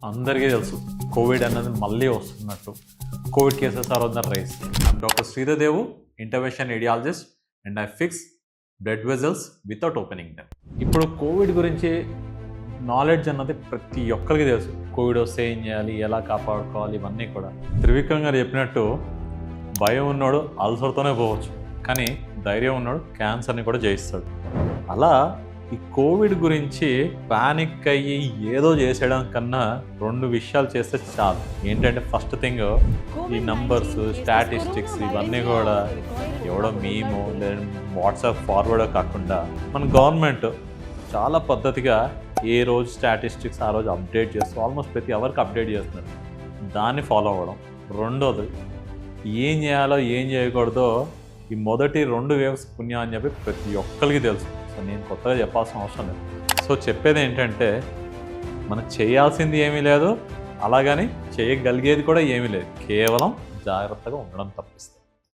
అందరికీ తెలుసు కోవిడ్ అన్నది మళ్ళీ వస్తున్నట్టు. Covid cases are on the rise. I'm doctor Sridhar Devu, intervention radiologist, and I fix blood vessels without opening them. ఇప్పుడు Covid గురించి నాలెడ్జ్ అన్నది ప్రతి ఒక్కరికి తెలుసు. కోవిడ్ వస్తే ఏం చేయాలి, ఎలా కాపాడుకోవాలి, ఇవన్నీ కూడా. త్రివిక్రమ్ గారు చెప్పినట్టు భయం ఉన్నాడు అల్సర్తోనే పోవచ్చు, కానీ ధైర్యం ఉన్నాడు క్యాన్సర్ని కూడా జయిస్తాడు. అలా ఈ కోవిడ్ గురించి పానిక్ అయ్యి ఏదో చేసేయడం కన్నా రెండు విషయాలు చేస్తే చాలు. ఏంటంటే ఫస్ట్ థింగ్, ఈ నంబర్స్, స్టాటిస్టిక్స్ ఇవన్నీ కూడా ఎవడో మేము లేదా వాట్సాప్ ఫార్వర్డ్ కాకుండా మన గవర్నమెంట్ చాలా పద్ధతిగా ఏ రోజు స్టాటిస్టిక్స్ ఆ రోజు అప్డేట్ చేస్తూ ఆల్మోస్ట్ ప్రతి అవర్కి అప్డేట్ చేస్తున్నారు. దాన్ని ఫాలో అవ్వడం. రెండోది, ఏం చేయాలో ఏం చేయకూడదో ఈ మొదటి 2 వేవ్స్ పుణ్యం అని చెప్పి ప్రతి ఒక్కరికి తెలుసు. సో నేను కొత్తగా చెప్పాల్సిన అవసరం లేదు. సో చెప్పేది ఏంటంటే, మనం చేయాల్సింది ఏమీ లేదు, అలాగని చేయగలిగేది కూడా ఏమీ లేదు. కేవలం జాగ్రత్తగా ఉండడం తప్పిస్తుంది.